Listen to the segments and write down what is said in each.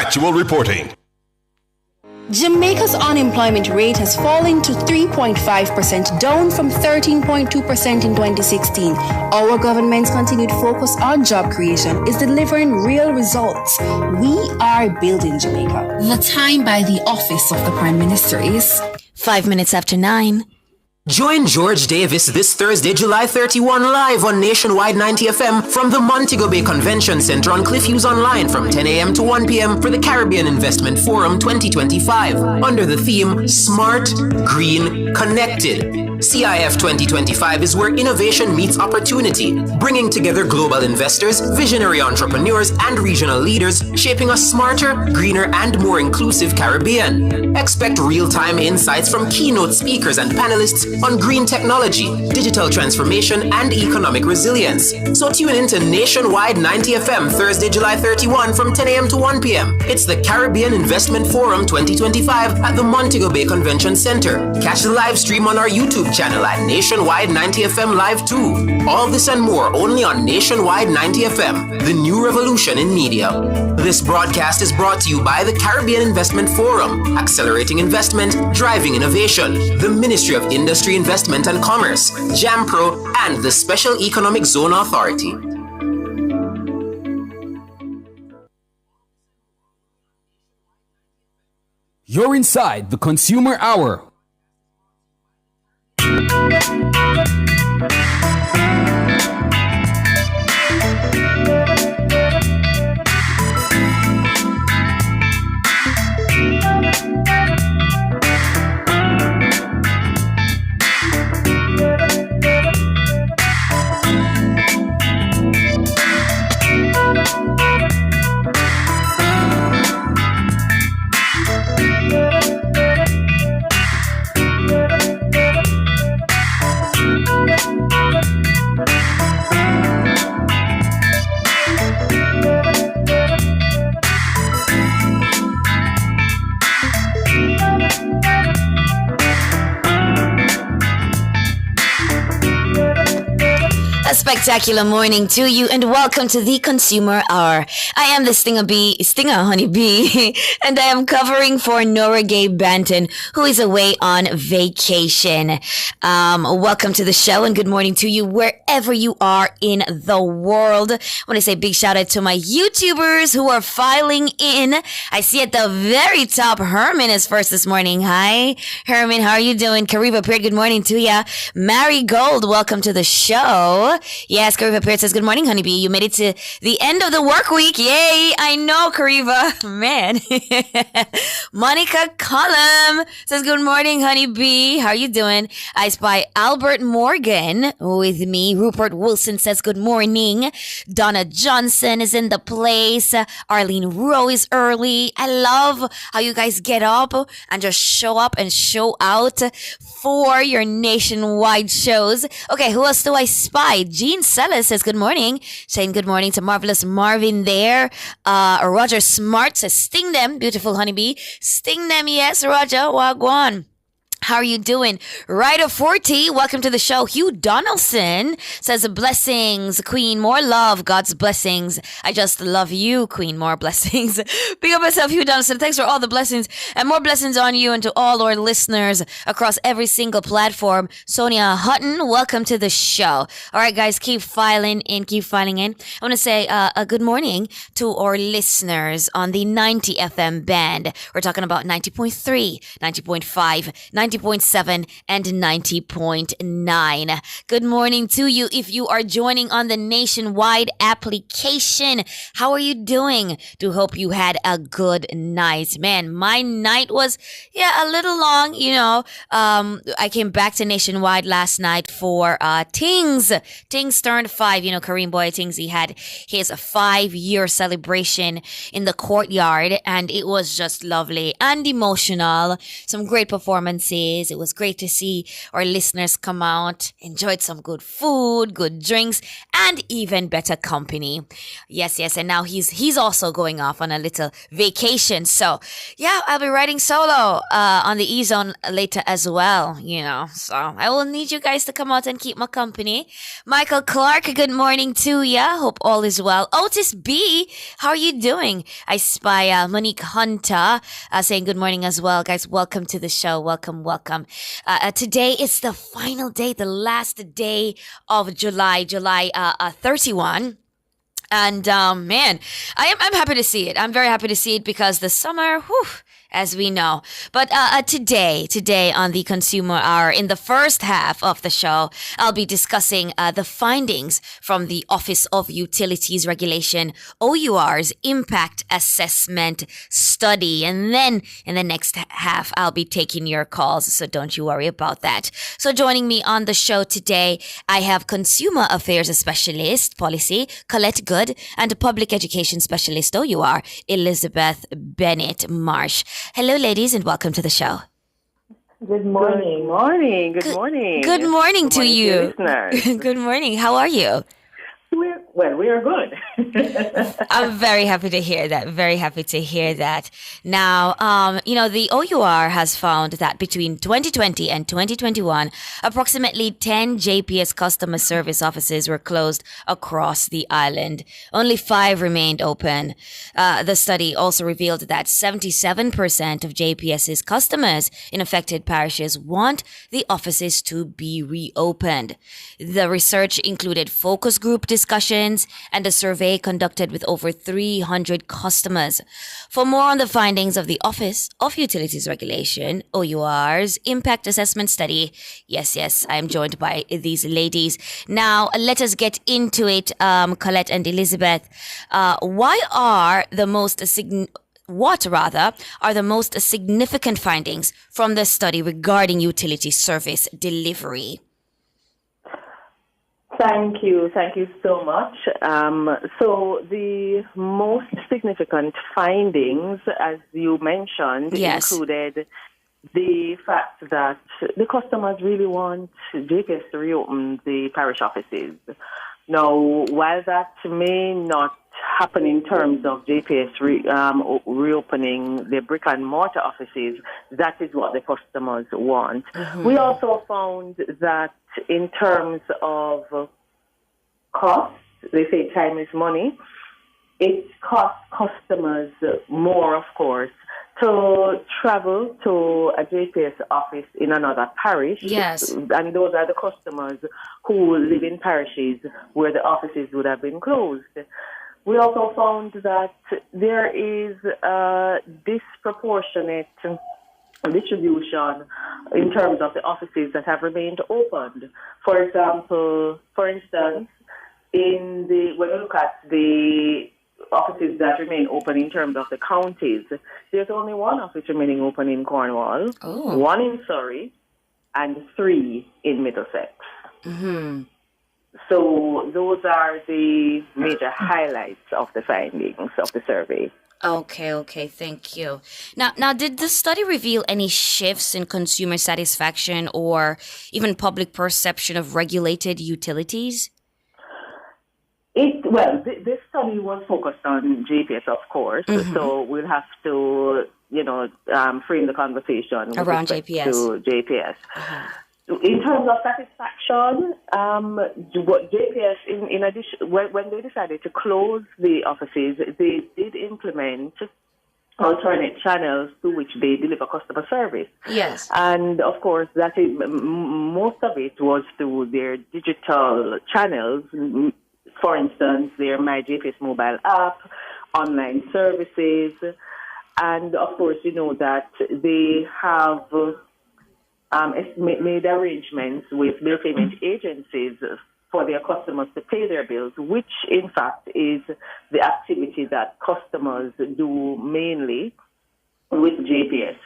Factual reporting. Jamaica's unemployment rate has fallen to 3.5%, down from 13.2% in 2016. Our government's continued focus on job creation is delivering real results. We are building Jamaica. The time by the office of the Prime Minister is 5 minutes after 9. Join George Davis this Thursday, July 31, live on Nationwide 90 FM from the Montego Bay Convention Center on Cliff Hughes Online from 10 a.m. to 1 p.m. for the Caribbean Investment Forum 2025 under the theme Smart, Green, Connected. CIF 2025 is where innovation meets opportunity, bringing together global investors, visionary entrepreneurs, and regional leaders, shaping a smarter, greener, and more inclusive Caribbean. Expect real-time insights from keynote speakers and panelists on green technology, digital transformation, and economic resilience. So tune in to Nationwide 90 FM Thursday, July 31 from 10 a.m. to 1 p.m. It's the Caribbean Investment Forum 2025 at the Montego Bay Convention Center. Catch the live stream on our YouTube channel at Nationwide 90 FM Live 2. All this and more only on Nationwide 90 FM, the new revolution in media. This broadcast is brought to you by the Caribbean Investment Forum, accelerating investment, driving innovation, the Ministry of Industry, Investment and Commerce, JAMPRO, and the Special Economic Zone Authority. You're inside the Consumer Hour. A spectacular morning to you and welcome to the Consumer Hour. I am the Stinger Honey Bee, and I am covering for Nora Gay Banton, who is away on vacation. Welcome to the show and good morning to you wherever you are in the world. I want to say big shout out to my YouTubers who are filing in. I see at the very top, Herman is first this morning. Hi, Herman, how are you doing? Kariba Peart, good morning to ya. Marigold, welcome to the show. Yes, Kariva Peart says, good morning, Honeybee. You made it to the end of the work week. Yay. I know, Kariva. Man. Monica Collum says, good morning, Honeybee. How are you doing? I spy Albert Morgan with me. Rupert Wilson says, good morning. Donna Johnson is in the place. Arlene Rowe is early. I love how you guys get up and just show up and show out for your nationwide shows. Okay, who else do I spy? Jean Sellis says good morning. Saying good morning to Marvelous Marvin there. Roger Smart says sting them, beautiful honeybee. Sting them, yes, Roger. Wagwan. How are you doing? Ryder 40, welcome to the show. Hugh Donaldson says, blessings, Queen, more love, God's blessings. I just love you, Queen, more blessings. Big up myself, Hugh Donaldson. Thanks for all the blessings and more blessings on you and to all our listeners across every single platform. Sonia Hutton, welcome to the show. All right, guys, keep filing in. I want to say a good morning to our listeners on the 90 FM band. We're talking about 90.3, 90.5, 90.7 and 90.9. Good morning to you if you are joining on the Nationwide application. How are you doing? Do hope you had a good night. Man, my night was, a little long, I came back to Nationwide last night for Tings. Tings turned 5, Kareem Boy Tings. He had his 5-year celebration in the courtyard and it was just lovely and emotional. Some great performances. always. It was great to see our listeners come out, enjoyed some good food, good drinks, and even better company. Yes, yes. And now he's also going off on a little vacation. So yeah, I'll be riding solo on the E-Zone later as well, So I will need you guys to come out and keep my company. Michael Clark, good morning to ya. Hope all is well. Otis B, how are you doing? I spy Monique Hunter saying good morning as well. Guys, welcome to the show. Welcome, welcome. Today is the final day, the last day of July 31. And man, I'm happy to see it. I'm very happy to see it because the summer, as we know. But today on the Consumer Hour, in the first half of the show, I'll be discussing the findings from the Office of Utilities Regulation, OUR's Impact Assessment Study. And then in the next half, I'll be taking your calls, so don't you worry about that. So joining me on the show today, I have Consumer Affairs Specialist Policy, Colette Good, and Public Education Specialist, OUR, Elizabeth Bennett Marsh. Hello, ladies, and welcome to the show. Good morning. Good morning. Good morning to you. Listeners. Good morning. How are you? We are good. I'm very happy to hear that. Very happy to hear that. Now, the OUR has found that between 2020 and 2021, approximately 10 JPS customer service offices were closed across the island. Only 5 remained open. The study also revealed that 77% of JPS's customers in affected parishes want the offices to be reopened. The research included focus group discussions and a survey conducted with over 300 customers. For more on the findings of the Office of Utilities Regulation, OUR's Impact Assessment Study, yes, I am joined by these ladies. Now, let us get into it, Colette and Elizabeth. What are the most significant findings from the study regarding utility service delivery? Thank you so much. So the most significant findings, as you mentioned, included the fact that the customers really want JPS to reopen the parish offices. Now, while that may not happen in terms of JPS reopening the brick and mortar offices, that is what the customers want. Mm-hmm. We also found that in terms of cost, they say time is money. It costs customers more, of course, to travel to a JPS office in another parish. Yes. And those are the customers who live in parishes where the offices would have been closed. We also found that there is a disproportionate distribution in terms of the offices that have remained opened. For instance, when you look at the offices that remain open in terms of the counties, there's only 1 office remaining open in Cornwall, 1 in Surrey, and 3 in Middlesex. Mm-hmm. So those are the major highlights of the findings of the survey. Okay, thank you. Now, did the study reveal any shifts in consumer satisfaction or even public perception of regulated utilities? This study was focused on JPS, of course, so we'll have to, frame the conversation around JPS. To JPS. In terms of satisfaction, what JPS, in addition, when they decided to close the offices, they did implement alternate channels through which they deliver customer service. Yes. And of course, that is, most of it was through their digital channels. For instance, their My JPS mobile app, online services, and of course, you know that they have made arrangements with bill payment agencies for their customers to pay their bills, which in fact is the activity that customers do mainly with JPS.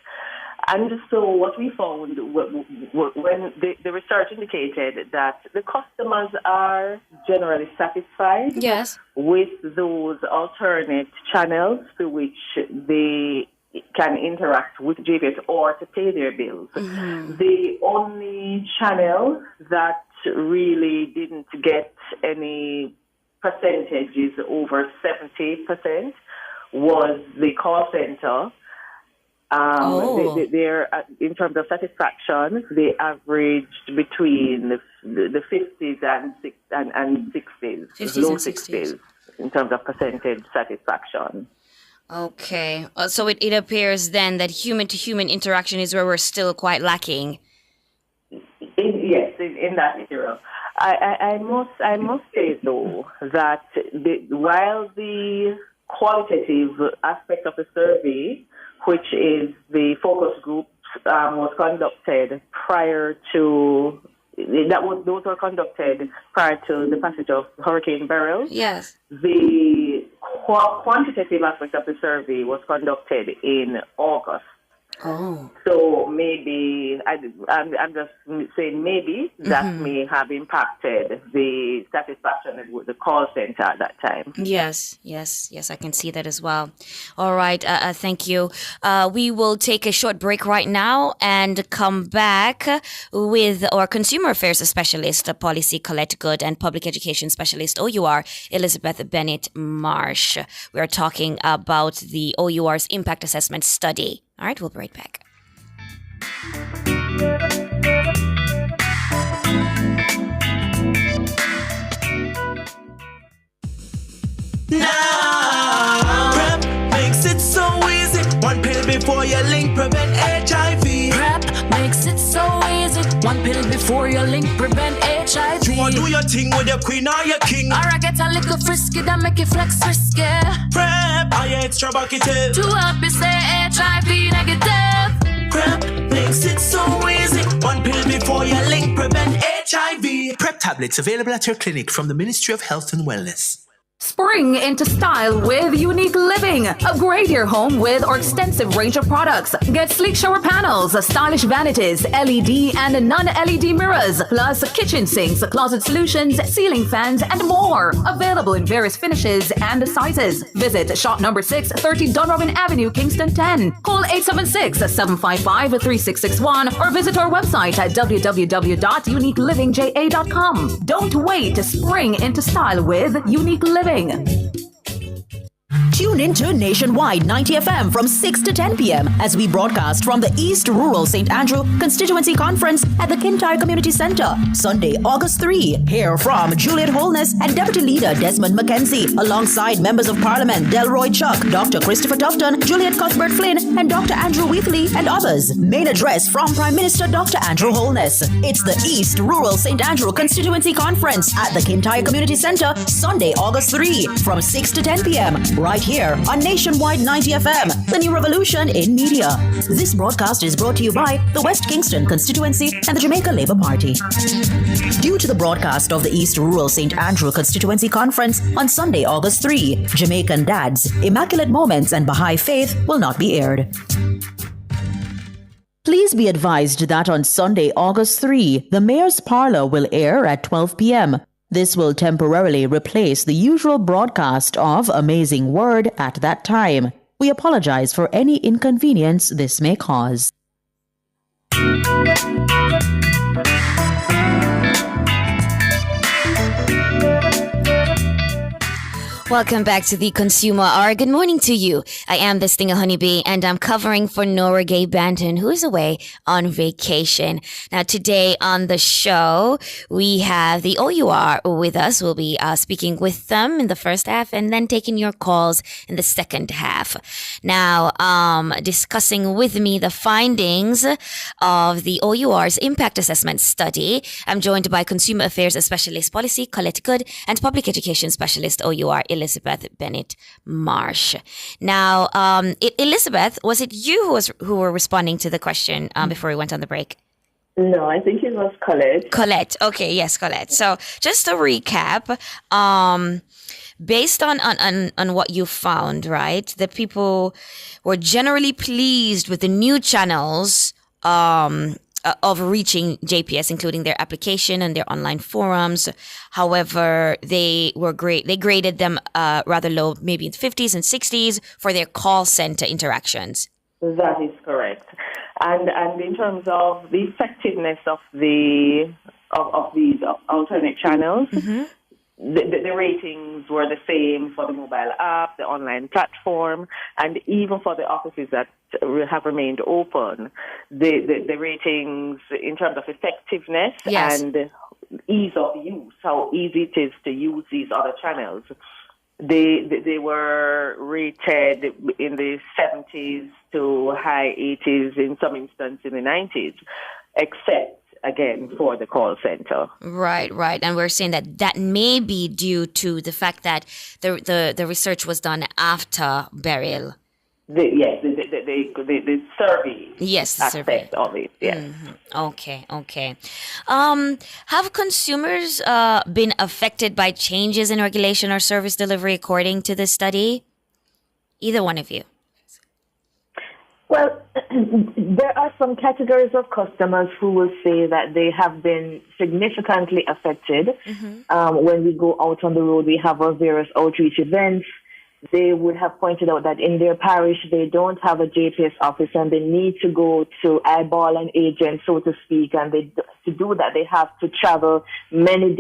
And so what we found when the research indicated that the customers are generally satisfied with those alternate channels through which they can interact with GPS or to pay their bills. Mm-hmm. The only channel that really didn't get any percentages over 70% was the call center. They're in terms of satisfaction, they averaged between the 50s and 60s, 50s low and 60s in terms of percentage satisfaction. Okay, so it appears then that human-to-human interaction is where we're still quite lacking. In that area. I must say though that while the qualitative aspect of the survey, which is the focus group, was conducted those were conducted prior to the passage of Hurricane Beryl. Yes. The quantitative aspect of the survey was conducted in August. Oh. So maybe, I'm just saying maybe that may have impacted the satisfaction with the call center at that time. Yes, I can see that as well. All right, thank you. We will take a short break right now and come back with our consumer affairs specialist, policy Colette Good, and public education specialist, OUR, Elizabeth Bennett Marsh. We are talking about the OUR's impact assessment study. All right, we'll be right back. Now, PrEP makes it so easy. One pill before you link, prevent HIV. PrEP makes it so easy. One pill before you link, prevent HIV. You wanna do your thing with your queen or your king? Or I get a little frisky that make you flex risky. PrEP, I extra bucketed. To help you say HIV negative. PrEP makes it so easy. One pill before you link, prevent HIV. PrEP tablets available at your clinic from the Ministry of Health and Wellness. Spring into style with Unique Living. Upgrade your home with our extensive range of products. Get sleek shower panels, stylish vanities, LED and non-LED mirrors, plus kitchen sinks, closet solutions, ceiling fans, and more. Available in various finishes and sizes. Visit shop number 630 Dunrobin Avenue, Kingston 10. Call 876-755-3661 or visit our website at www.uniquelivingja.com. Don't wait to spring into style with Unique Living. Tune into Nationwide 90 FM from 6 to 10 p.m. as we broadcast from the East Rural St. Andrew Constituency Conference at the Kintyre Community Centre, Sunday, August 3. Hear from Juliet Holness and Deputy Leader Desmond McKenzie, alongside Members of Parliament Delroy Chuck, Dr. Christopher Tufton, Juliet Cuthbert Flynn, and Dr. Andrew Wheatley, and others. Main address from Prime Minister Dr. Andrew Holness. It's the East Rural St. Andrew Constituency Conference at the Kintyre Community Centre, Sunday, August 3, from 6 to 10 p.m. right here on Nationwide 90 FM, the new revolution in media. This broadcast is brought to you by the West Kingston Constituency and the Jamaica Labour Party. Due to the broadcast of the East Rural St. Andrew Constituency Conference on Sunday, August 3, Jamaican Dads, Immaculate Moments, and Baha'i Faith will not be aired. Please be advised that on Sunday, August 3, the Mayor's Parlour will air at 12 p.m. This will temporarily replace the usual broadcast of Amazing Word at that time. We apologize for any inconvenience this may cause. Welcome back to the Consumer Hour. Good morning to you. I am the Stinger Honeybee, and I'm covering for Nora Gay Banton, who is away on vacation. Now, today on the show, we have the OUR with us. We'll be speaking with them in the first half and then taking your calls in the second half. Now, discussing with me the findings of the OUR's Impact Assessment Study, I'm joined by Consumer Affairs Specialist Policy Colette Good and Public Education Specialist OUR Elizabeth Bennett Marsh. Now, Elizabeth, was it you who were responding to the question before we went on the break? No, I think it was Colette. Colette. Okay, yes, Colette. So just to recap, based on what you found, right, the people were generally pleased with the new channels of reaching JPS, including their application and their online forums. However, they graded them rather low, maybe in the 50s and 60s for their call center interactions. That is correct. And in terms of the effectiveness of these alternate channels, the ratings were the same for the mobile app, the online platform, and even for the offices that have remained open. The ratings in terms of effectiveness and ease of use, how easy it is to use these other channels, they were rated in the 70s to high 80s, in some instances in the 90s, except again for the call center. Right. And we're saying that may be due to the fact that the research was done after burial. The survey. Yes, the aspect survey of it. Yes. Mm-hmm. Okay. Have consumers been affected by changes in regulation or service delivery according to this study? Either one of you. Well, there are some categories of customers who will say that they have been significantly affected. When we go out on the road, we have our various outreach events. They would have pointed out that in their parish, they don't have a JPS office and they need to go to eyeball an agent, so to speak. And to do that, they have to travel many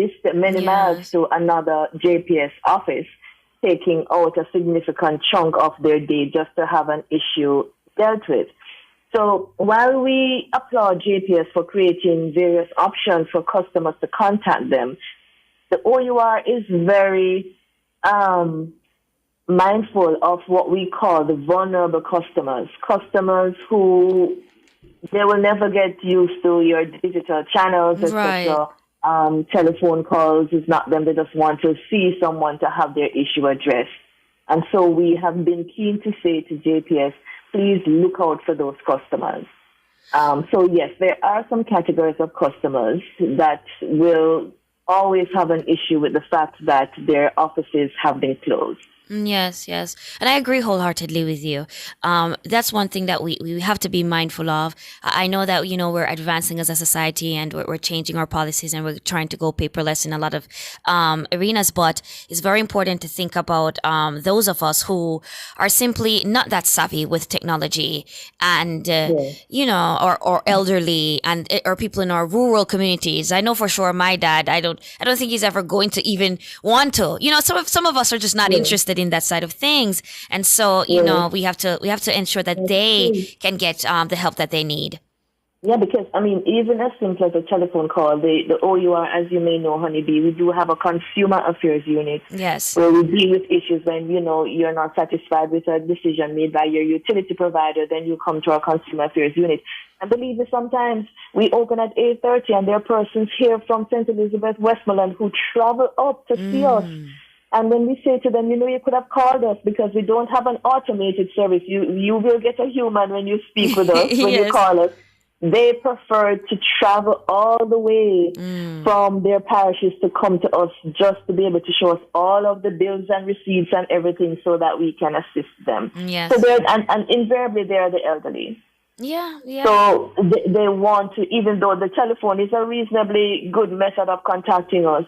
miles to another JPS office, taking out a significant chunk of their day just to have an issue dealt with. So while we applaud JPS for creating various options for customers to contact them, the OUR is very mindful of what we call the vulnerable customers who they will never get used to your digital channels, etc. Telephone calls is not them. They just want to see someone to have their issue addressed. And so we have been keen to say to JPS, please look out for those customers. So yes, there are some categories of customers that will always have an issue with the fact that their offices have been closed. Yes. And I agree wholeheartedly with you. That's one thing that we have to be mindful of. I know that, we're advancing as a society and we're changing our policies and we're trying to go paperless in a lot of arenas, but it's very important to think about those of us who are simply not that savvy with technology and, or elderly and or people in our rural communities. I know for sure my dad, I don't think he's ever going to even want to. Some of us are just not interested in that side of things, and so we have to ensure that they can get the help that they need. Yeah, because even as simple as a telephone call, the OUR, as you may know, Honeybee, we do have a consumer affairs unit. Yes. Where we deal with issues when you're not satisfied with a decision made by your utility provider, then you come to our consumer affairs unit. And believe me, sometimes we open at 8:30, and there are persons here from St. Elizabeth, Westmoreland, who travel up to see us. And when we say to them, you could have called us because we don't have an automated service. You will get a human when you speak with us, when you call us. They prefer to travel all the way from their parishes to come to us just to be able to show us all of the bills and receipts and everything so that we can assist them. Yes. So and invariably they are the elderly. Yeah. So they want to, even though the telephone is a reasonably good method of contacting us,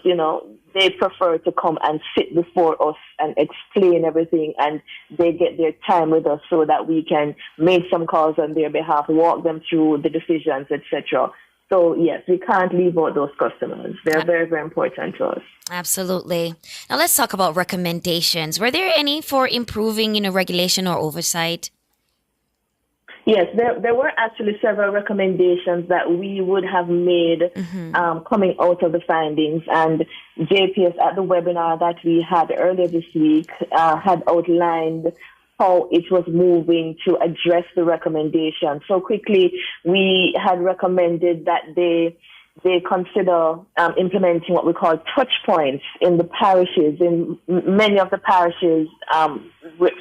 they prefer to come and sit before us and explain everything, and they get their time with us so that we can make some calls on their behalf, walk them through the decisions, etc. So yes, we can't leave out those customers. They're very, very important to us. Absolutely. Now let's talk about recommendations. Were there any for improving, regulation or oversight? Yes, there were actually several recommendations that we would have made coming out of the findings. And JPS at the webinar that we had earlier this week had outlined how it was moving to address the recommendation. So quickly, we had recommended that they consider implementing what we call touch points in the parishes, in many of the parishes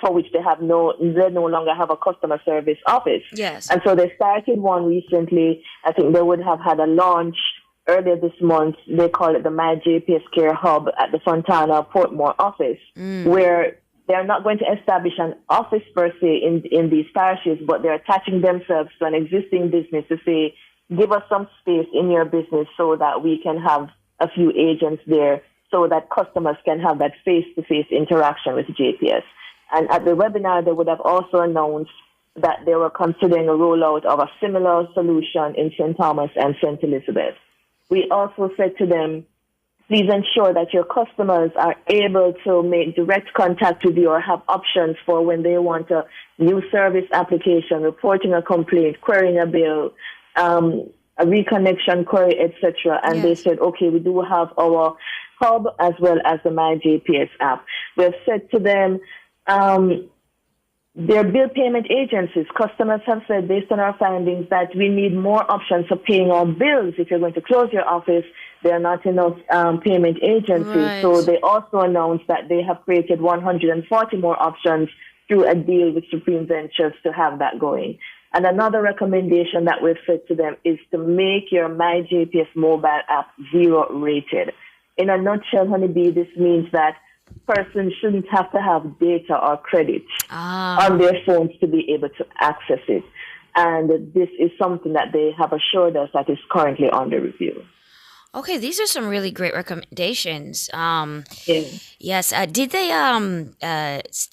for which they no longer have a customer service office. Yes. And so they started one recently. I think they would have had a launch earlier this month. They call it the My JPS Care Hub at the Fontana Portmore office, where they're not going to establish an office per se in these parishes, but they're attaching themselves to an existing business to say, give us some space in your business so that we can have a few agents there so that customers can have that face-to-face interaction with JPS. And at the webinar, they would have also announced that they were considering a rollout of a similar solution in St. Thomas and St. Elizabeth. We also said to them, please ensure that your customers are able to make direct contact with you or have options for when they want a new service application, reporting a complaint, querying a bill, a reconnection query, etc. And they said, okay, we do have our hub as well as the MyJPS app. We have said to them, their bill payment agencies, customers have said, based on our findings, that we need more options for paying our bills. If you're going to close your office, there are not enough payment agencies. Right. So they also announced that they have created 140 more options through a deal with Supreme Ventures to have that going. And another recommendation that we've said to them is to make your MyJPS mobile app 0 rated. In a nutshell, Honeybee, this means that persons shouldn't have to have data or credit on their phones to be able to access it. And this is something that they have assured us that is currently under review. Okay, these are some really great recommendations. Yes. Did they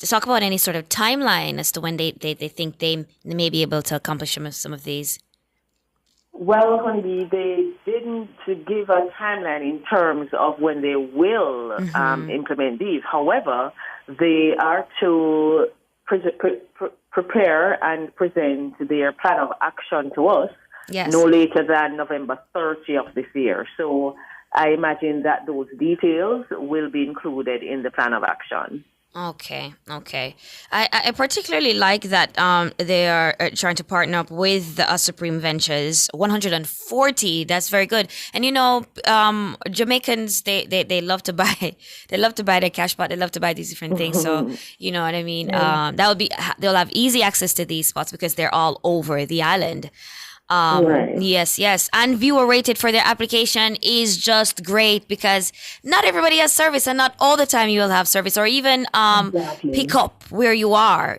talk about any sort of timeline as to when they think they may be able to accomplish some of these? Well, Honeybee, they didn't give a timeline in terms of when they will implement these. However, they are to prepare and present their plan of action to us no later than November 30th of this year. So I imagine that those details will be included in the plan of action. Okay. I particularly like that they are trying to partner up with the Supreme Ventures. 140, that's very good. And Jamaicans, they love to buy their cash pot. They love to buy these different things. So you know what I mean. They'll have easy access to these spots because they're all over the island. Yes. And viewer rated for their application is just great because not everybody has service and not all the time you will have service or even pick up where you are,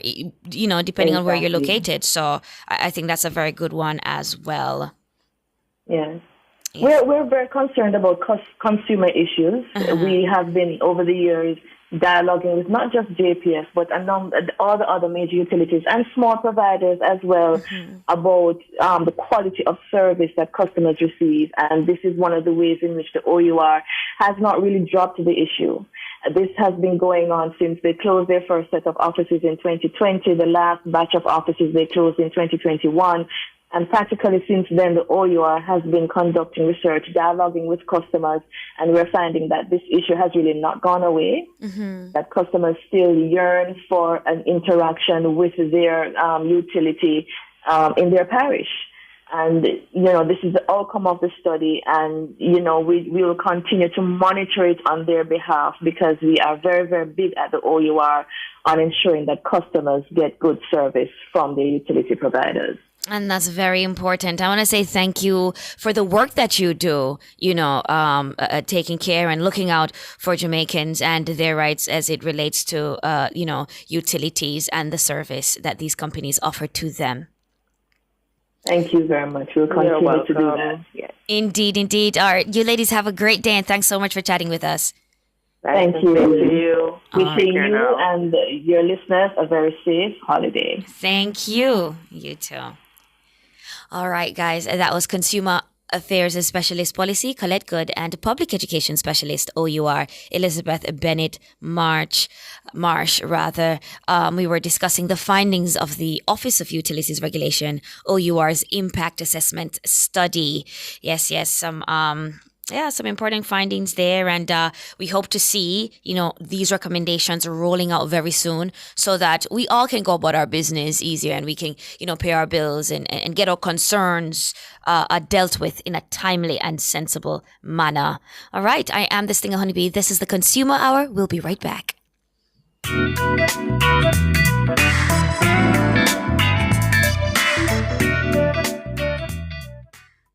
depending on where you're located. So I think that's a very good one as well. Yes. We're very concerned about consumer issues. We have been over the years dialoguing with not just JPS, but all the other major utilities and small providers as well about the quality of service that customers receive. And this is one of the ways in which the OUR has not really dropped the issue. This has been going on since they closed their first set of offices in 2020. The last batch of offices they closed in 2021. And practically since then, the OUR has been conducting research, dialoguing with customers, and we're finding that this issue has really not gone away, that customers still yearn for an interaction with their utility in their parish. And, this is the outcome of the study, and, we will continue to monitor it on their behalf because we are very, very big at the OUR on ensuring that customers get good service from their utility providers. And that's very important. I want to say thank you for the work that you do, taking care and looking out for Jamaicans and their rights as it relates to, utilities and the service that these companies offer to them. Thank you very much. We'll continue to do that. Yes. Indeed. All right. You ladies have a great day and thanks so much for chatting with us. Thank you. Wishing you and your listeners a very safe holiday. Thank you. You too. All right, guys. That was Consumer Affairs Specialist Policy, Colette Good, and Public Education Specialist, OUR, Elizabeth Bennett Marsh. We were discussing the findings of the Office of Utilities Regulation, OUR's Impact Assessment Study. Yes, some important findings there. And we hope to see, these recommendations rolling out very soon so that we all can go about our business easier and we can, pay our bills and get our concerns dealt with in a timely and sensible manner. All right. I am the Stinger Honeybee. This is the Consumer Hour. We'll be right back.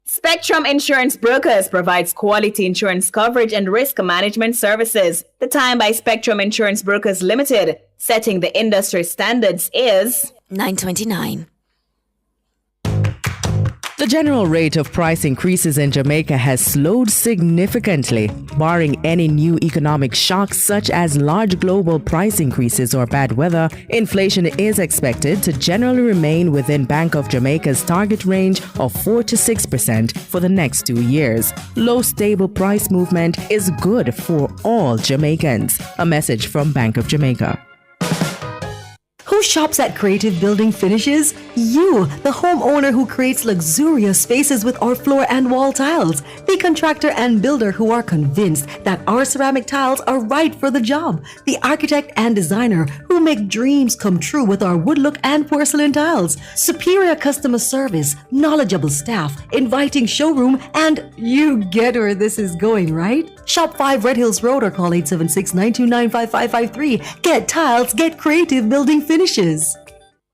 Spectrum Insurance Brokers provides quality insurance coverage and risk management services. The time by Spectrum Insurance Brokers Limited, setting the industry standards, is 9:29. The general rate of price increases in Jamaica has slowed significantly. Barring any new economic shocks such as large global price increases or bad weather, inflation is expected to generally remain within Bank of Jamaica's target range of 4 to 6% for the next 2 years. Low stable price movement is good for all Jamaicans. A message from Bank of Jamaica. Who shops at Creative Building Finishes? You, the homeowner who creates luxurious spaces with our floor and wall tiles. The contractor and builder who are convinced that our ceramic tiles are right for the job. The architect and designer who make dreams come true with our wood look and porcelain tiles. Superior customer service, knowledgeable staff, inviting showroom, and you get where this is going, right? Shop 5 Red Hills Road or call 876-929-5553. Get tiles, get Creative Building Finishes.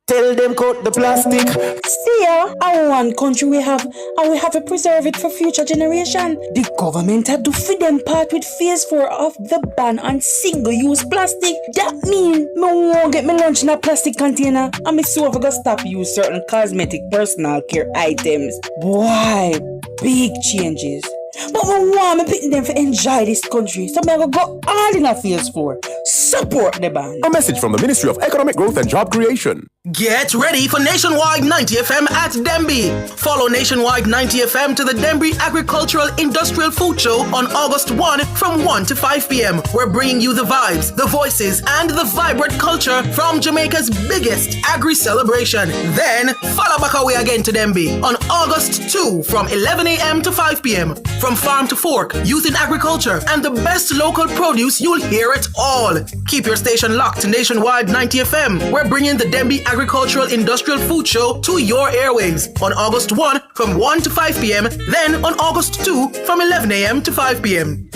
Tell them cut the plastic. See, our one country we have, and we have to preserve it for future generation. The government had to feed them part with phase 4 of the ban on single-use plastic. That mean me won't get my lunch in a plastic container, and me so gonna stop use certain cosmetic personal care items. Boy, big changes. But we want me picking them to enjoy this country, so me go all in a phase 4. Support the ban. A message from the Ministry of Economic Growth and Job Creation. Get ready for Nationwide 90 FM at Denby. Follow Nationwide 90 FM to the Denby Agricultural Industrial Food Show on August 1 from 1 to 5 p.m. We're bringing you the vibes, the voices, and the vibrant culture from Jamaica's biggest agri-celebration. Then, follow back away again to Denby on August 2 from 11 a.m. to 5 p.m. From farm to fork, youth in agriculture, and the best local produce, you'll hear it all. Keep your station locked to Nationwide 90 FM. We're bringing the Denby Agricultural Industrial Food Show to your airwaves on August 1 from 1 to 5 p.m. Then on August 2 from 11 a.m. to 5 p.m.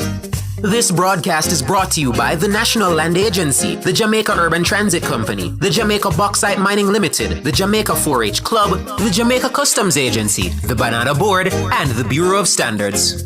This broadcast is brought to you by the National Land Agency, the Jamaica Urban Transit Company, the Jamaica Bauxite Mining Limited, the Jamaica 4-H Club, the Jamaica Customs Agency, the Banana Board, and the Bureau of Standards.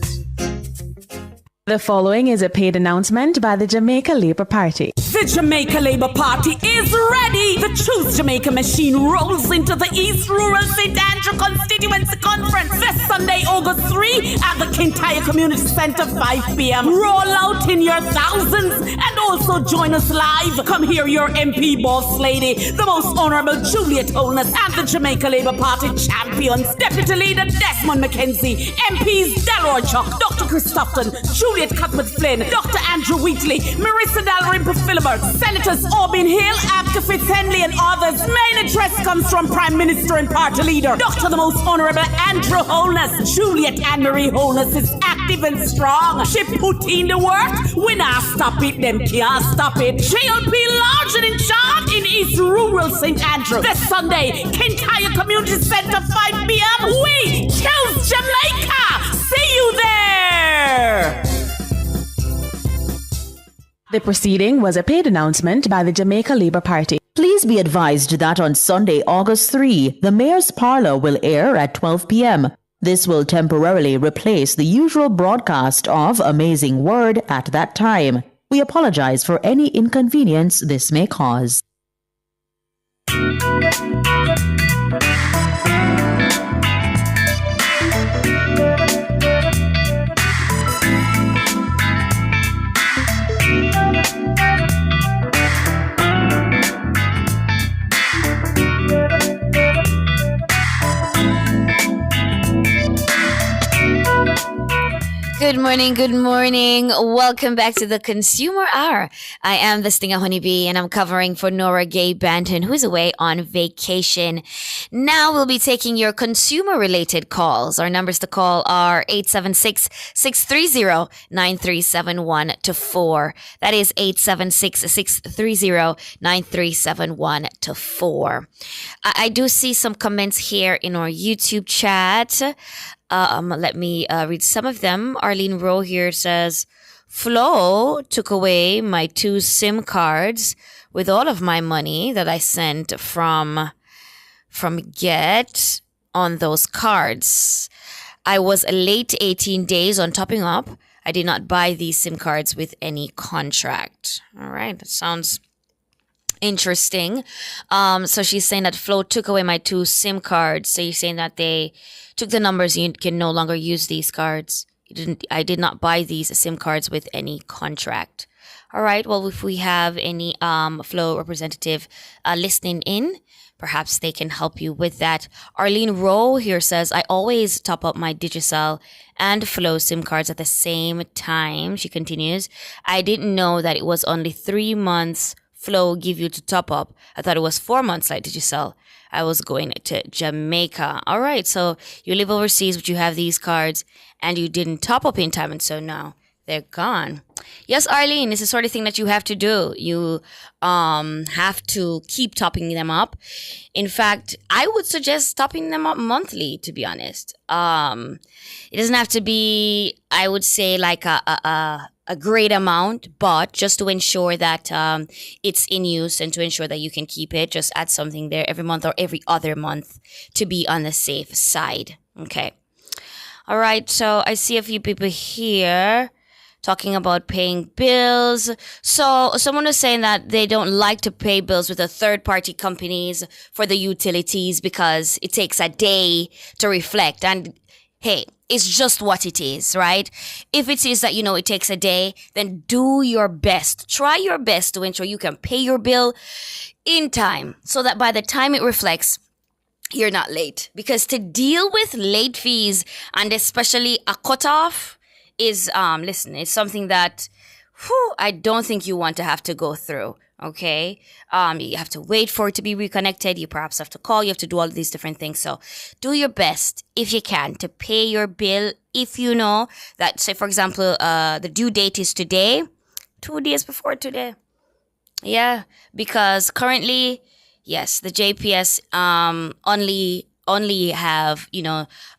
The following is a paid announcement by the Jamaica Labour Party. The Jamaica Labour Party is ready! The Choose Jamaica machine rolls into the East Rural St. Andrew Constituency Conference this Sunday, August 3 at the Kintyre Community Centre, 5 p.m. Roll out in your thousands and also join us live. Come hear your MP boss lady, the Most Honourable Juliet Holness, and the Jamaica Labour Party champions, Deputy Leader Desmond McKenzie, MPs Delroy Chuck, Dr. Christopherson, Juliet Cuthbert-Flynn, Dr. Andrew Wheatley, Marissa Dalrymple Philibert, Senators Aubin Hill, Abka Fitzhenley, and others. Main address comes from Prime Minister and Party Leader, Dr. the Most Honourable Andrew Holness. Juliet Anne-Marie Holness is active and strong. She put in the work. We not stop it, them can't stop it. She'll be large and in charge in East Rural St. Andrew this Sunday, Kintyre Community Centre, 5 p.m. We choose Jamaica. See you there. The proceeding was a paid announcement by the Jamaica Labour Party. Please be advised that on Sunday, August 3, the Mayor's Parlour will air at 12 p.m. This will temporarily replace the usual broadcast of Amazing Word at that time. We apologize for any inconvenience this may cause. Good morning. Welcome back to the Consumer Hour. I am the Stinger Honeybee and I'm covering for Nora Gay Banton, who's away on vacation. Now we'll be taking your consumer-related calls. Our numbers to call are 876-630-9371-4. That is 876-630-9371-4. I do see some comments here in our YouTube chat. Let me read some of them. Arlene Rowe here says, Flo took away my 2 SIM cards with all of my money that I sent from Get on those cards. I was late 18 days on topping up. I did not buy these SIM cards with any contract. All right, that sounds Interesting. So she's saying that Flow took away my 2 SIM cards. So you're saying that they took the numbers, you can no longer use these cards. I did not buy these SIM cards with any contract. All right. Well, if we have any Flow representative listening in, perhaps they can help you with that. Arlene Rowe here says, I always top up my Digicel and Flow SIM cards at the same time. She continues, I didn't know that it was only 3 months Flow give you to top up. I thought it was 4 months like Digicel. I was going to Jamaica. All right. So you live overseas, but you have these cards and you didn't top up in time. And so now they're gone. Yes, Arlene, it's the sort of thing that you have to do. You have to keep topping them up. In fact, I would suggest topping them up monthly, to be honest. It doesn't have to be, I would say, like a great amount, but just to ensure that it's in use and to ensure that you can keep it, just add something there every month or every other month to be on the safe side. Okay. All right. So I see a few people here talking about paying bills. So someone was saying that they don't like to pay bills with the third-party companies for the utilities because it takes a day to reflect. And hey, it's just what it is, right? If it is that, it takes a day, then do your best. Try your best to ensure you can pay your bill in time so that by the time it reflects, you're not late. Because to deal with late fees and especially a cutoff is, it's something that I don't think you want to have to go through. Okay. You have to wait for it to be reconnected. You perhaps have to call. You have to do all of these different things. So do your best if you can to pay your bill. If you know that, say, for example, the due date is today, 2 days before today. Yeah. Because currently, yes, the JPS, only have,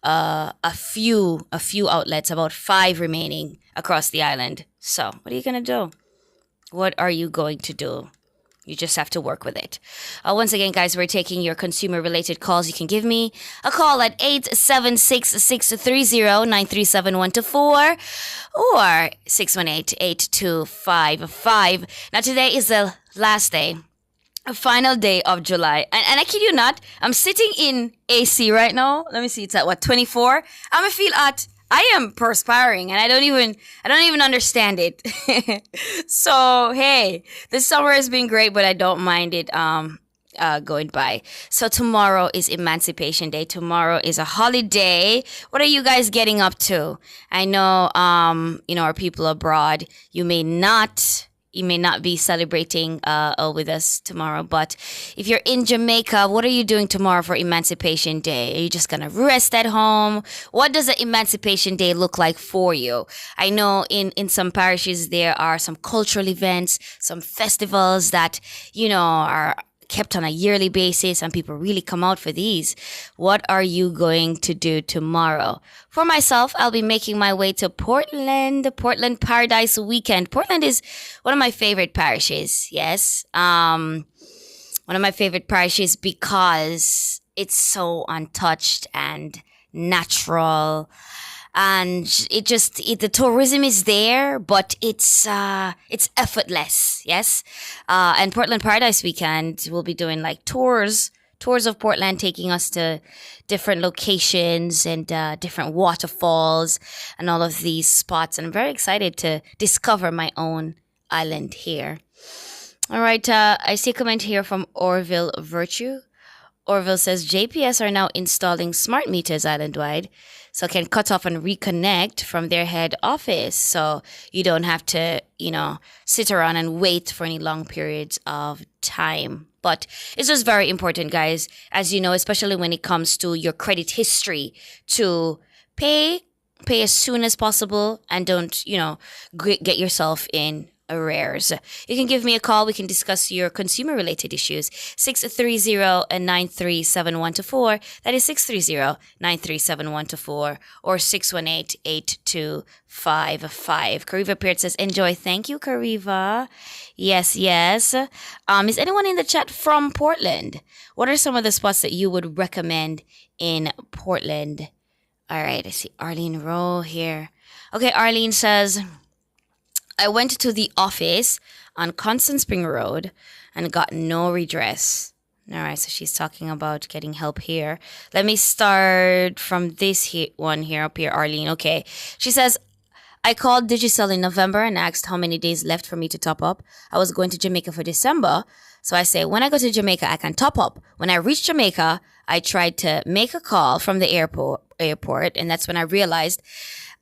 a few outlets, about 5 remaining across the island. So what are you going to do? What are you going to do? You just have to work with it. Once again, guys, we're taking your consumer-related calls. You can give me a call at 876-630-937124 or 618-8255. Now, today is the last day, a final day of July. And I kid you not, I'm sitting in AC right now. Let me see, it's at 24? I'm gonna feel I am perspiring and I don't even understand it. So, hey, the summer has been great, but I don't mind it going by. So tomorrow is Emancipation Day. Tomorrow is a holiday. What are you guys getting up to? I know, our people abroad, you may not be celebrating with us tomorrow, but if you're in Jamaica, what are you doing tomorrow for Emancipation Day? Are you just gonna rest at home? What does an Emancipation Day look like for you? I know in some parishes there are some cultural events, some festivals that, are kept on a yearly basis and people really come out for these. What are you going to do tomorrow? For myself, I'll be making my way to Portland, the Portland Paradise Weekend. Portland is one of my favorite parishes. Yes. One of my favorite parishes because it's so untouched and natural. And the tourism is there, but it's effortless. Yes. And Portland Paradise Weekend, we'll be doing like tours of Portland, taking us to different locations and different waterfalls and all of these spots. And I'm very excited to discover my own island here. All right. I see a comment here from Orville Virtue. Orville says JPS are now installing smart meters island-wide, so can cut off and reconnect from their head office. So you don't have to, sit around and wait for any long periods of time. But it's just very important, guys, as you know, especially when it comes to your credit history, to pay as soon as possible and don't, get yourself in arrears. You can give me a call. We can discuss your consumer-related issues. 630-937-124. That is 630-937-124 or 618-8255. Kariva Peart says, enjoy. Thank you, Kariva. Yes. Is anyone in the chat from Portland? What are some of the spots that you would recommend in Portland? All right, I see Arlene Rowe here. Okay, Arlene says, I went to the office on Constant Spring Road and got no redress. All right, so she's talking about getting help here. Let me start from this one here up here, Arlene. Okay. She says, I called Digicel in November and asked how many days left for me to top up. I was going to Jamaica for December. So I say, when I go to Jamaica, I can top up. When I reach Jamaica, I tried to make a call from the airport, and that's when I realized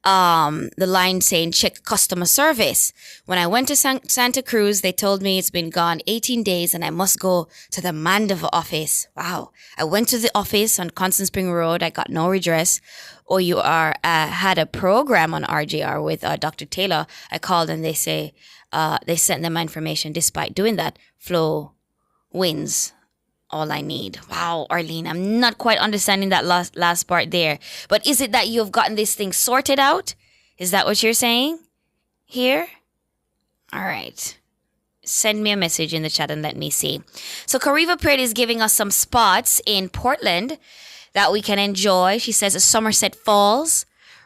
the line saying check customer service. When I went to Santa Cruz, they told me it's been gone 18 days and I must go to the Mandeville office. Wow. I went to the office on Constant Spring Road. I got no redress. OUR had a program on RGR with Dr. Taylor. I called and they say they sent them my information. Despite doing that, Flow wins all I need. Wow, Arlene, I'm not quite understanding that last part there. But is it that you've gotten this thing sorted out? Is that what you're saying here? All right. Send me a message in the chat and let me see. So Kariva Prit is giving us some spots in Portland that we can enjoy. She says Somerset Falls,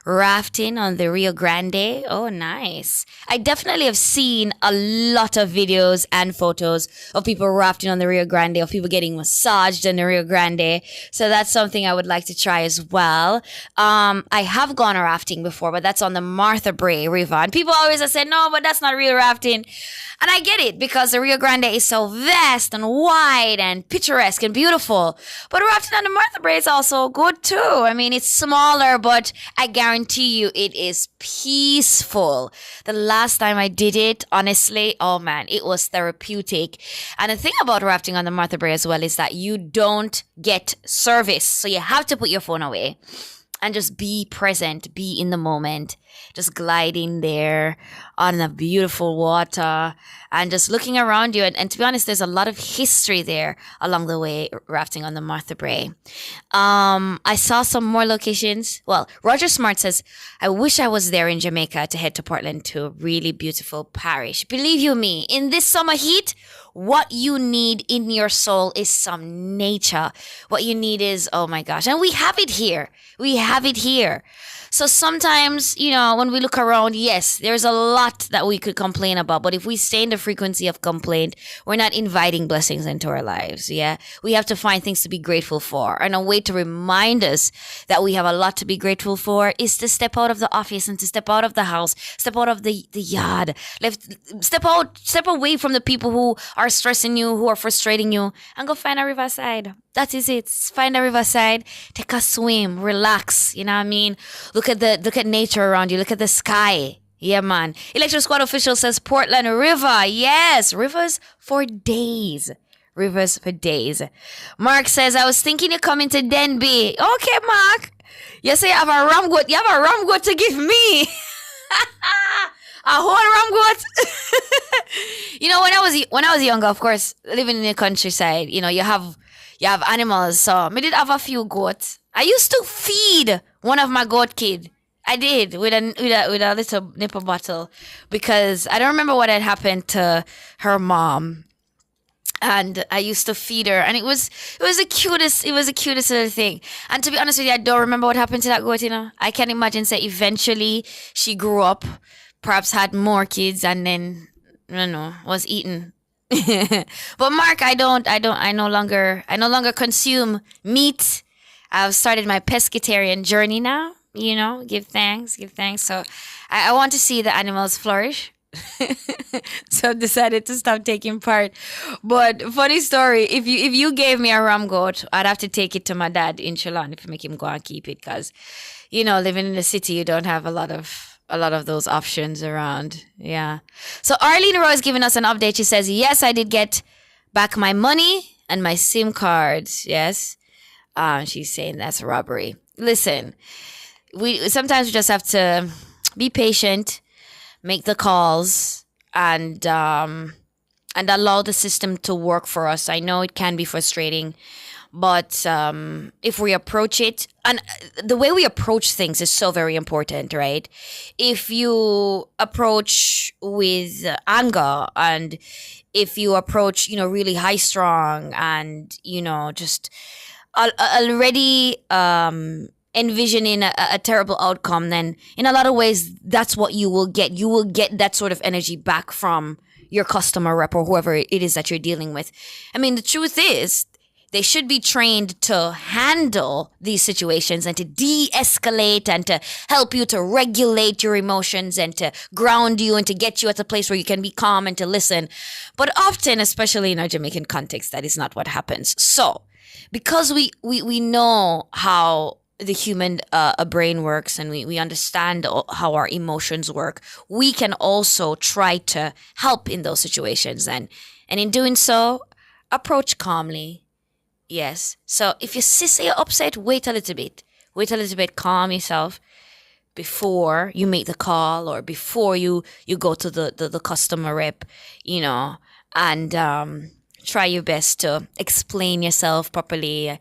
rafting on the Rio Grande. Oh, nice. I definitely have seen a lot of videos and photos of people rafting on the Rio Grande, of people getting massaged in the Rio Grande. So that's something I would like to try as well. I have gone rafting before, but that's on the Martha Brae River. And people always have said, no, but that's not real rafting. And I get it because the Rio Grande is so vast and wide and picturesque and beautiful. But rafting on the Martha Brae is also good too. I mean, it's smaller, but I guarantee you it is peaceful. The last time I did it, honestly, oh man, it was therapeutic. And the thing about rafting on the Martha Brae as well is that you don't get service. So you have to put your phone away and just be present, be in the moment, just gliding there on the beautiful water and just looking around you. And to be honest, there's a lot of history there along the way, rafting on the Martha Brae. I saw some more locations. Well, Roger Smart says, I wish I was there in Jamaica to head to Portland to a really beautiful parish. Believe you me, in this summer heat, what you need in your soul is some nature. What you need is, oh my gosh. And we have it here. We have it here. So sometimes, you know, when we look around, yes, there's a lot that we could complain about. But if we stay in the frequency of complaint, we're not inviting blessings into our lives. Yeah. We have to find things to be grateful for. And a way to remind us that we have a lot to be grateful for is to step out of the office and to step out of the house, step out of the yard, step away from the people who are stressing you, who are frustrating you, and go find a riverside. That is it. Find a riverside, take a swim, relax. You know what I mean? Look at nature around you. Look at the sky. Yeah, man. Election Squad official says Portland River. Yes, rivers for days. Rivers for days. Mark says, I was thinking of coming to Denby. Okay, Mark. You say you have a rum goat. You have a rum goat to give me. A whole rum goat. You know, when I was younger, of course, living in the countryside, you know, you have animals. So I did have a few goats. I used to feed one of my goat kid. I did with a little nipple bottle because I don't remember what had happened to her mom. And I used to feed her, and it was the cutest little thing. And to be honest with you, I don't remember what happened to that goat, you know. I can imagine say eventually she grew up, perhaps had more kids, and then I don't know, was eaten. But Mark, I no longer consume meat. I've started my pescatarian journey now, you know, give thanks. So I want to see the animals flourish. So I decided to stop taking part. But funny story, if you gave me a ram goat, I'd have to take it to my dad in Chelan if I make him go and keep it, because, you know, living in the city, you don't have a lot of those options around. Yeah. So Arlene Roy is giving us an update. She says, yes, I did get back my money and my SIM cards. Yes. She's saying that's robbery. Listen, sometimes we just have to be patient, make the calls, and allow the system to work for us. I know it can be frustrating, but if we approach it, and the way we approach things is so very important, right? If you approach with anger, and if you approach, you know, really high strung, and, you know, just already envisioning a terrible outcome, then in a lot of ways, that's what you will get. You will get that sort of energy back from your customer rep or whoever it is that you're dealing with. I mean, the truth is, they should be trained to handle these situations and to de-escalate and to help you to regulate your emotions and to ground you and to get you at a place where you can be calm and to listen. But often, especially in our Jamaican context, that is not what happens. So, because we know how the human brain works and we understand how our emotions work, we can also try to help in those situations. And in doing so, approach calmly. Yes. So if you say you're upset, wait a little bit. Calm yourself before you make the call or before you go to the customer rep, and try your best to explain yourself properly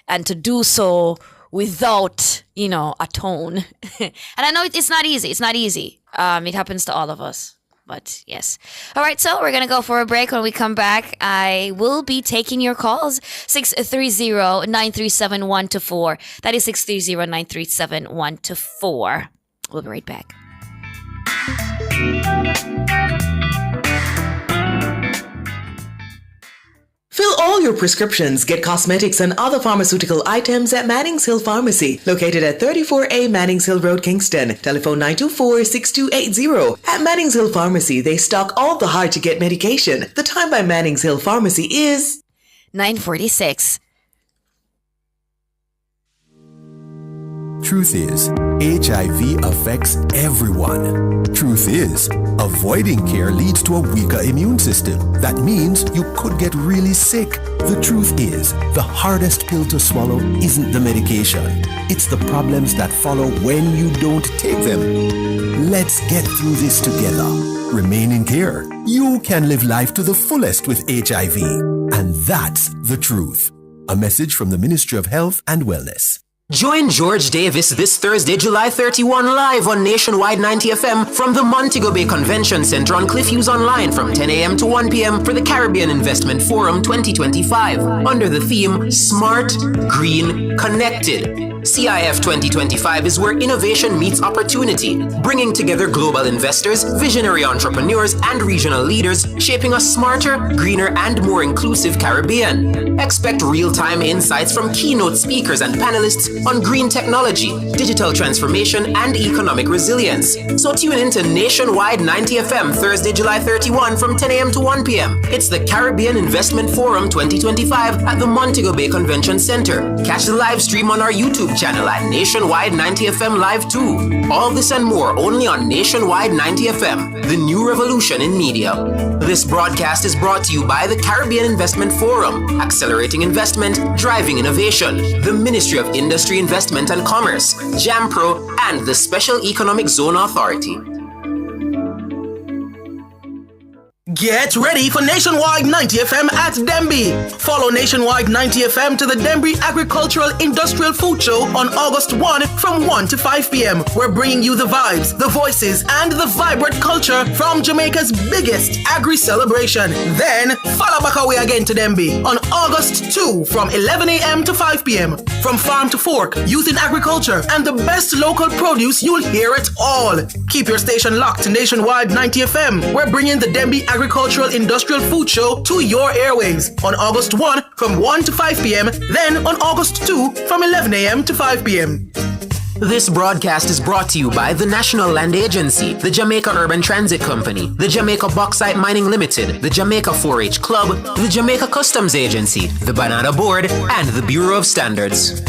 and to do so without, a tone. And I know it's not easy. It happens to all of us. But yes. All right, so we're going to go for a break. When we come back, I will be taking your calls. 630-937-124. That is 630-937-124. We'll be right back. Fill all your prescriptions, get cosmetics and other pharmaceutical items at Mannings Hill Pharmacy, located at 34A Mannings Hill Road, Kingston. Telephone 924-6280. At Mannings Hill Pharmacy, they stock all the hard-to-get medication. The time by Mannings Hill Pharmacy is 9:46. Truth is, HIV affects everyone. Truth is, avoiding care leads to a weaker immune system. That means you could get really sick. The truth is, the hardest pill to swallow isn't the medication. It's the problems that follow when you don't take them. Let's get through this together. Remain in care. You can live life to the fullest with HIV. And that's the truth. A message from the Ministry of Health and Wellness. Join George Davis this Thursday, July 31, live on Nationwide 90 FM from the Montego Bay Convention Center on Cliffviews Online from 10 a.m. to 1 p.m. for the Caribbean Investment Forum 2025 under the theme Smart, Green, Connected. CIF 2025 is where innovation meets opportunity, bringing together global investors, visionary entrepreneurs, and regional leaders, shaping a smarter, greener, and more inclusive Caribbean. Expect real-time insights from keynote speakers and panelists on green technology, digital transformation, and economic resilience. So tune in to Nationwide 90 FM Thursday, July 31 from 10 a.m. to 1 p.m. It's the Caribbean Investment Forum 2025 at the Montego Bay Convention Center. Catch the live stream on our YouTube channel at Nationwide 90 FM Live 2. All this and more only on Nationwide 90 FM, the new revolution in media. This broadcast is brought to you by the Caribbean Investment Forum, accelerating investment, driving innovation, the Ministry of Industry, Investment and Commerce, JAMPRO, and the Special Economic Zone Authority. Get ready for Nationwide 90 FM at Denby. Follow Nationwide 90 FM to the Denby Agricultural Industrial Food Show on August 1 from 1 to 5 p.m. We're bringing you the vibes, the voices, and the vibrant culture from Jamaica's biggest agri-celebration. Then, follow back away again to Denby on August 2 from 11 a.m. to 5 p.m. From farm to fork, youth in agriculture, and the best local produce, you'll hear it all. Keep your station locked to Nationwide 90 FM. We're bringing the Denby Agricultural Industrial Food Show to your airwaves on August 1 from 1 to 5 p.m. Then on August 2 from 11 a.m. to 5 p.m. This broadcast is brought to you by the National Land Agency, the Jamaica Urban Transit Company, the Jamaica Bauxite Mining Limited, the Jamaica 4-H Club, the Jamaica Customs Agency, the Banana Board, and the Bureau of Standards.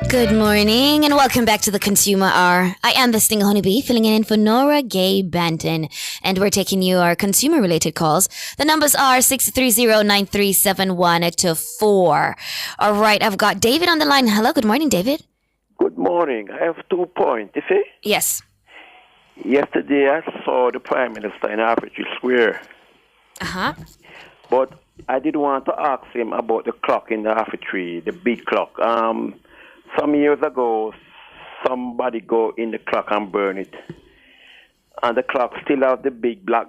Good morning and welcome back to the Consumer Hour. I am the Stinger Honeybee, filling in for Nora Gay Banton, and we're taking you our consumer-related calls. The numbers are 630-937-124. All right, I've got David on the line. Hello, good morning, David. Good morning. I have 2 points. You see? Yes. Yesterday, I saw the Prime Minister in Arbitrary Square. Uh-huh. But I did want to ask him about the clock in the Arbitrary, the big clock. Some years ago, somebody go in the clock and burn it. And the clock still has the big black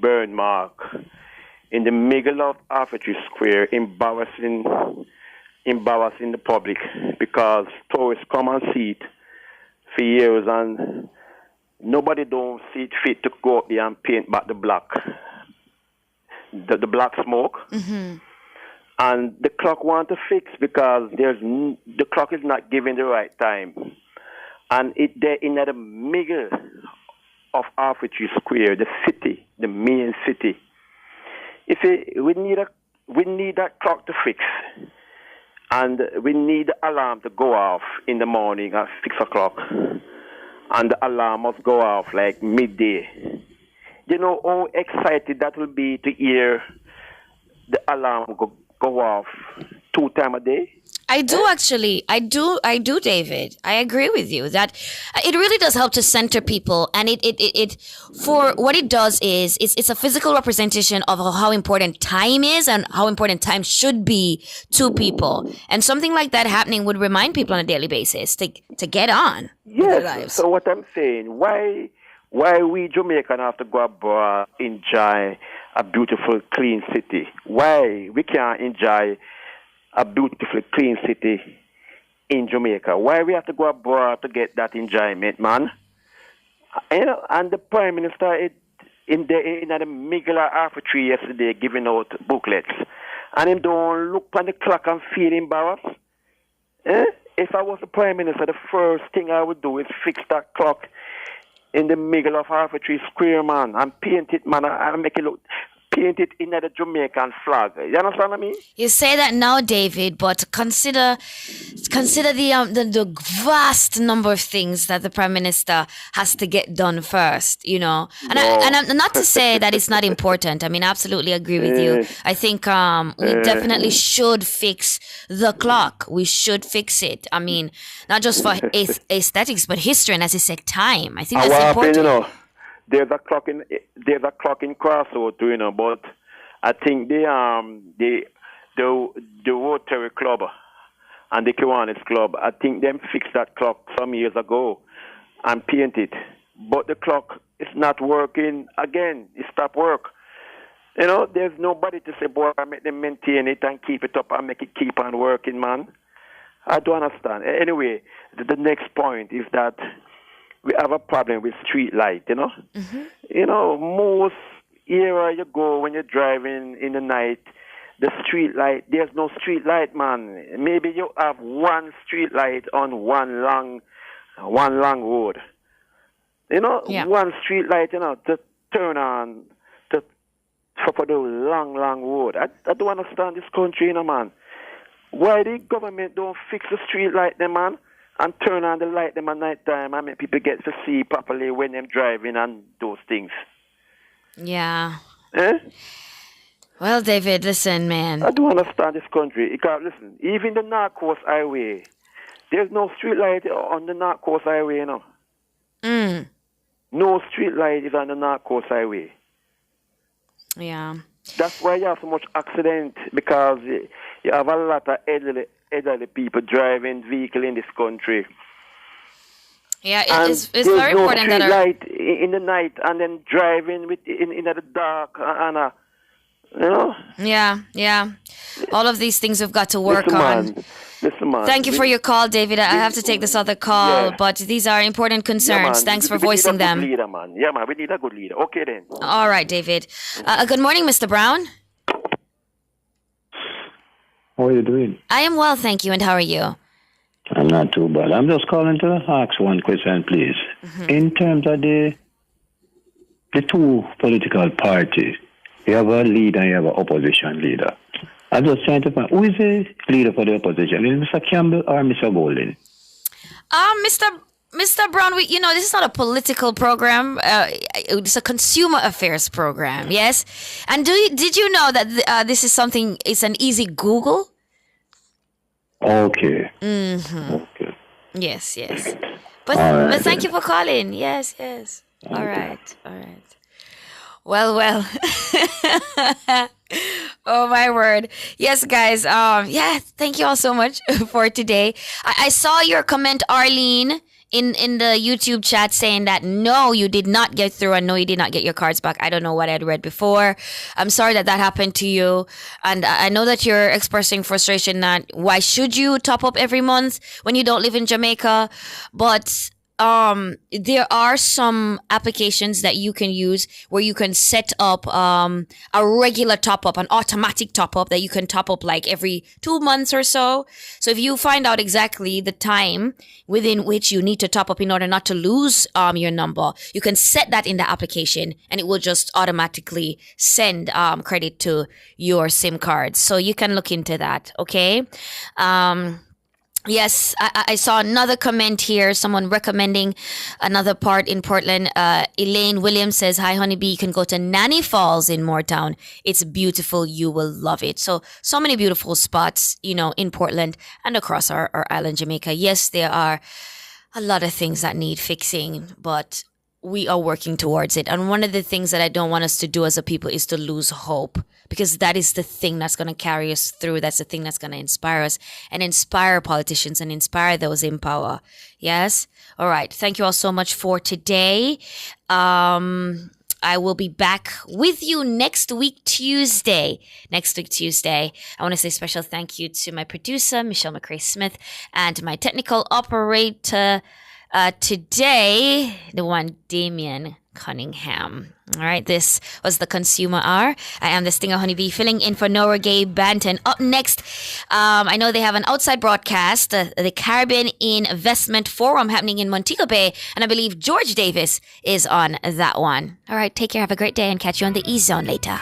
burn mark in the middle of Arbitrary Square, embarrassing embarrassing the public because tourists come and see it for years and nobody don't see it fit to go up there and paint back the black smoke. Mm-hmm. And the clock want to fix because the clock is not giving the right time. And they're in the middle of Arbitrary Square, the city, the main city. We need that clock to fix. And we need the alarm to go off in the morning at 6 o'clock. And the alarm must go off like midday. You know how excited that will be to hear the alarm go off 2 times a day? I do actually. I do, David. I agree with you that it really does help to center people, and it for what it does is it's a physical representation of how important time is and how important time should be to people. And something like that happening would remind people on a daily basis to get on with their lives. So what I'm saying, why we Jamaican have to go abroad, enjoy a beautiful, clean city? Why we can't enjoy a beautiful, clean city in Jamaica? Why we have to go abroad to get that enjoyment, man? And the Prime Minister in the middle of Arbitrary yesterday giving out booklets. And him don't look on the clock and feel embarrassed. If I was the Prime Minister, the first thing I would do is fix that clock in the middle of Arbitrary Square, man, and paint it, man, and make it look... paint it in the Jamaican flag. You understand what I mean? You say that now, David, but consider the vast number of things that the Prime Minister has to get done first, you know. And I'm not to say that it's not important. I mean, I absolutely agree with you. I think we definitely should fix the clock. We should fix it. I mean, not just for aesthetics, but history and, as you said, time. I think that's important. There's a clock in Crossroad too, you know, but I think the Rotary Club and the Kiwanis Club, I think them fixed that clock some years ago and painted. But the clock is not working again. It stopped work. You know, there's nobody to say, boy, I make them maintain it and keep it up and make it keep on working, man. I don't understand. Anyway, the next point is that we have a problem with street light, you know. Mm-hmm. You know, most area you go when you're driving in the night, the street light, there's no street light, man. Maybe you have one street light on one long road. You know, one street light, you know, to turn on for the long road. I don't understand this country, you know, man. Why the government don't fix the street light, then, man? And turn on the light them at night time and make people get to see properly when they're driving and those things. Yeah. Well, David, listen, man. I don't understand this country. Because, listen, even the North Coast Highway, there's no street light on the North Coast Highway, you know. No street light is on the North Coast Highway. Yeah. That's why you have so much accident, because you have a lot of elderly people driving vehicle in this country. Yeah, it's very important that there's no street light in the night and then driving in the dark and you know. Yeah. All of these things we've got to work on. Listen, man. Thank you for your call, David. I have to take this other call, but these are important concerns. Thanks for voicing them. We need a good leader, man. Yeah, man, we need a good leader. Okay, then. All right, David. Good morning, Mr. Brown. How are you doing? I am well, thank you. And how are you? I'm not too bad. I'm just calling to ask one question, please. Mm-hmm. In terms of the two political parties, you have a leader and you have an opposition leader. I'm just trying to find, who is the leader for the opposition? Is it Mr. Campbell or Mr. Golding? Mr. Brown, this is not a political program. It's a consumer affairs program, yes? And did you know that this is something, it's an easy Google? Okay. Mm-hmm. Okay. Yes. But thank you for calling. Yes. All right. Well. Oh, my word. Yes, guys. Thank you all so much for today. I saw your comment, Arlene, in the YouTube chat saying that no, you did not get through and no, you did not get your cards back. I don't know what I'd read before. I'm sorry that happened to you. And I know that you're expressing frustration that why should you top up every month when you don't live in Jamaica? But there are some applications that you can use where you can set up a regular top up, an automatic top up that you can top up like every 2 months or so. So if you find out exactly the time within which you need to top up in order not to lose your number, you can set that in the application and it will just automatically send credit to your SIM cards. So you can look into that, okay? Yes, I saw another comment here, someone recommending another part in Portland. Elaine Williams says, hi, Honeybee, you can go to Nanny Falls in Moortown. It's beautiful. You will love it. So many beautiful spots, in Portland and across our island, Jamaica. Yes, there are a lot of things that need fixing, but we are working towards it. And one of the things that I don't want us to do as a people is to lose hope, because that is the thing that's going to carry us through. That's the thing that's going to inspire us and inspire politicians and inspire those in power. Yes? All right. Thank you all so much for today. I will be back with you next week, Tuesday. I want to say special thank you to my producer, Michelle McRae Smith, and my technical operator today, the one Damien Cunningham. All right, this was the Consumer Hour. I am the Stinger Honeybee, filling in for Nora Gay Banton. Up next, I know they have an outside broadcast, the Caribbean Investment Forum happening in Montego Bay, and I believe George Davis is on that one. All right, take care, have a great day, and catch you on the E-Zone later.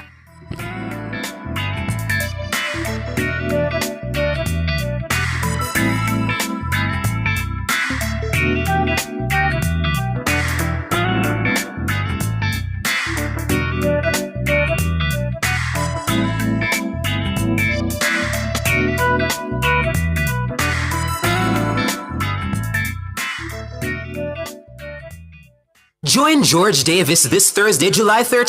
Join George Davis this Thursday, July 31.